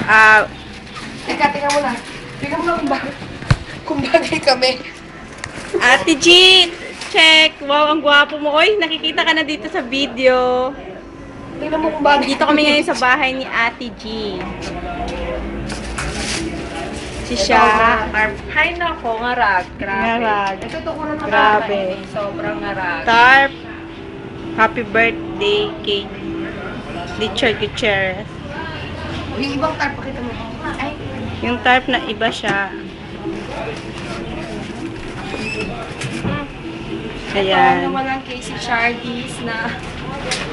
Teka muna. Tingnan mo na kung bagay kami. Ate G, check. Wow, ang gwapo mo. Oy, nakikita ka na dito sa video. Tingnan mo kung bagay. Dito kami ngayon sa bahay ni Ate G. Si siya. Hay nako, ngarag. Grabe. Ngarag. Ito to ko na Grabe. Sobrang ngarag. Tarp. Happy birthday cake. Richard Gutierrez. Yung ibang tarp, pakita mo. Ay. Yung tarp na iba siya. Ayan. Ito naman ang Casey Chardies na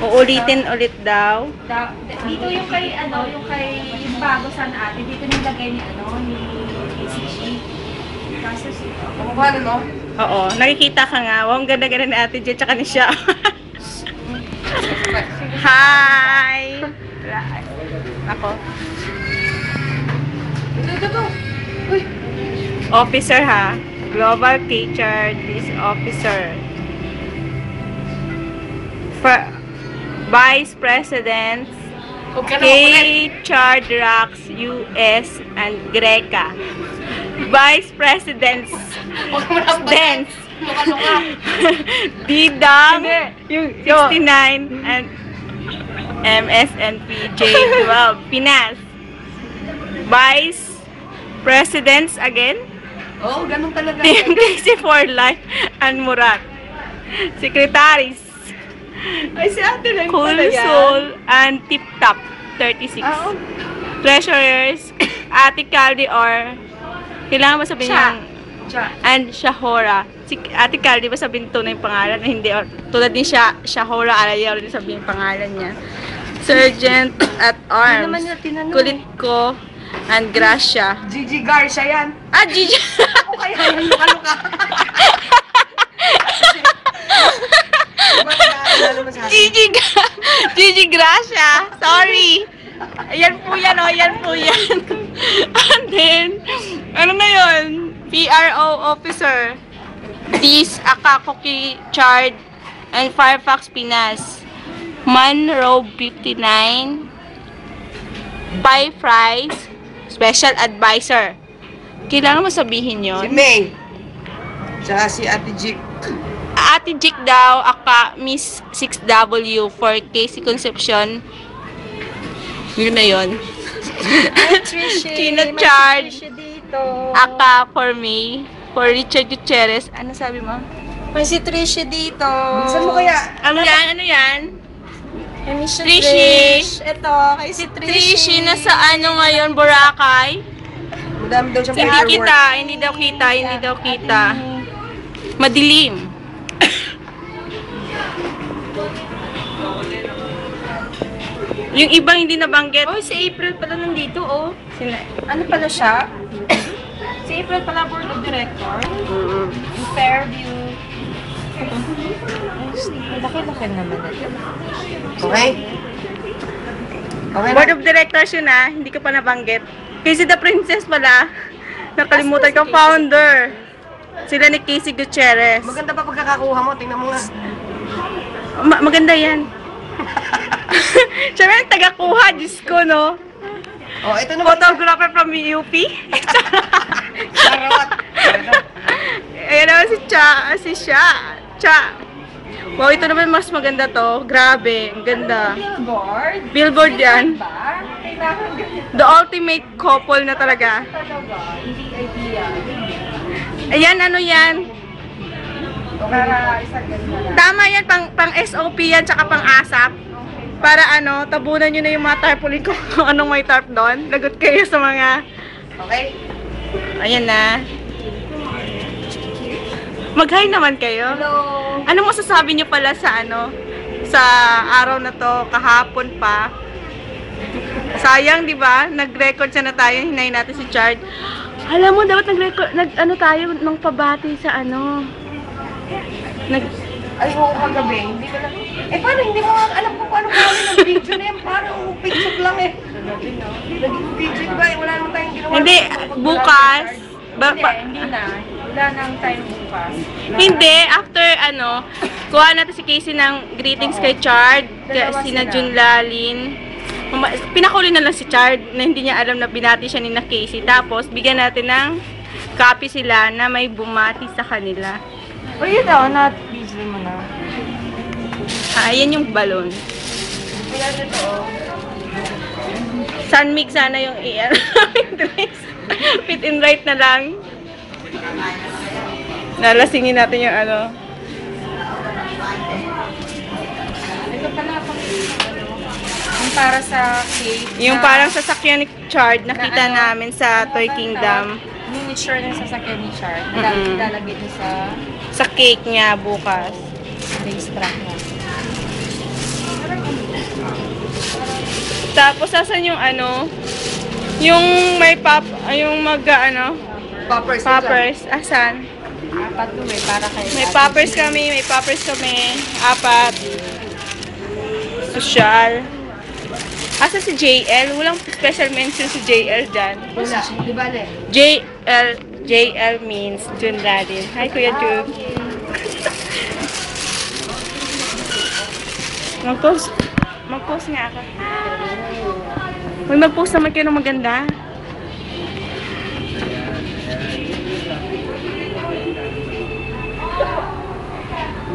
Uulitin ulit daw. dito yung kay yung bago sa ate, dito nilagay ni Casey G. Kaso Kamukha na, no? Oo, nakikita ka nga. Wow, ang ganda-ganda ni Ate J, tsaka ni siya. Hi! Ako. Ito. Uy. Officer ha. Global K-Chart is officer. Vice President K-Chart Rocks US and Greca. Vice Presidents Dance Didang yung 69 and MSNP J12 Pinas. Vice Presidents again Oh, ganun talaga. Team Daisy for Life and Murat. Secretaries Ay, si ate lang Cool pala yan. Soul and Tip Top 36. Treasurers Ate Caldi or kailangan ba sabihin yung and Shahora. Si Ate Caldi ba sabihin tunay yung pangalan? Hindi. Or, tulad din siya, Shahora Araya rin sabihin yung pangalan niya. Sergeant at Arms. naman niya tinanong. Kulit ko and Gracia. Gigi Garcia yan. Ah, Gigi! Ako kaya yan, luka-luka. Gigi Gracia. Sorry. Ayan po yan, oh. Ayan po yan. And then, ano na yun? PRO officer. This Akakoki Chard and Firefox Pinas. Manrobe 59. Pie Fries. Special advisor. Kailangan mo sabihin Si yun. May. Tsaka si Ate Jik. Ate Jik daw, aka Miss 6W for Casey Concepcion. Yun na yun. Tina Chard, dito. aka for me, for Richard Gutierrez. Ano sabi mo? May si Tricia dito. Saan mo kaya? Ano yan? Ano yan? May Miss Trishi. Ito, kay si Trishi, nasa ano ngayon, Boracay? Madami daw siyang Hindi paperwork. kita, hindi daw kita, hindi daw kita. Madilim. Yung ibang hindi nabanggit. Oh, si April pala nandito, oh. Sina? Ano pala siya? Si April pala, board of director. Yung Fairview. Laki-laki naman ito. Okay? Okay Board na. of Directors yun ah, hindi ko pa nabanggit. Casey the Princess pala. Nakalimutan ko, founder. Sila ni Casey Gutierrez. Maganda pa pagkakakuha mo. Tingnan mo nga. Maganda yan. Siya yung taga-kuha, Diyos ko, no? Oh, ito naman. Photographer from UP. Charot. Ayan naman si Cha. Wow, ito naman mas maganda to. Grabe, ang ganda. Billboard? Billboard yan. Ba? Kailangan ganyan The ultimate couple na talaga. talaga. Hindi idea. Ayan, ano yan? Para isang ganyan. Tama yan, pang SOP yan, tsaka pang ASAP. Para ano, tabunan nyo na yung mga tarpaulin ko kung anong may tarp doon. Lagot kayo sa mga... Okay? Ayan na. Mag-hi naman kayo. Hello. Ano masasabi nyo pala sa ano? Sa araw na to, kahapon pa. Sayang, di ba? Nag-record sana tayo, hinayin natin si Chard. Alam mo, dapat ano tayo, nung pabati sa ano. Ay, oo, kagabi. Hindi ko lang... Eh, paano? Hindi mo nga alam ko paano kami nag-video na yan. Parang picture lang eh. Naging video, di ba? Wala naman tayong ginawa. Hindi, bukas. Hindi na. Wala nang time bukas. Hindi, after ano, kuha natin si Casey ng greetings kay Chard, Dalawa sina sila. Junlalin. Pinakuli na lang si Chard na hindi niya alam na binati siya ni na Casey. Tapos, bigyan natin ng copy sila na may bumati sa kanila. O yun daw, na-busy mo na. Ayan yung balon. Kaya nito, Sunmig sana yung fit in right na lang. Nalasingin natin yung ano. Ito pala, yung para sa cake. Yung parang sasakyan ni Chard, nakita namin sa Toy Kingdom. Miniature ng sasakyan ni Char. Mm-mm. Ilalagay ito sa Sa cake niya bukas. base track niya. Tapos, asan yung ano? Yung may yung ano? poppers. Poppers. Asan? Apat to para kay May Ate poppers G. kami, may poppers kami. 4. Social. Asa si JL? Walang special mention si JL dyan. Wala, di ba, Le? JL means June Radin. Hi, Kuya June. Mag-post nga ako. Uy, mag-post naman kayo ng maganda.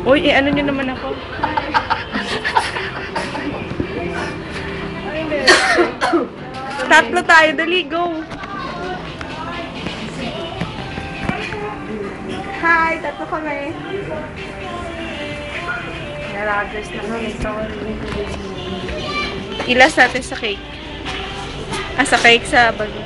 Uy, ano nyo naman ako? Tatlo tayo, dali, go! Hi, tatlo kami. Nalagers na kami. Ilas natin sa cake. Sa cake, sa balon.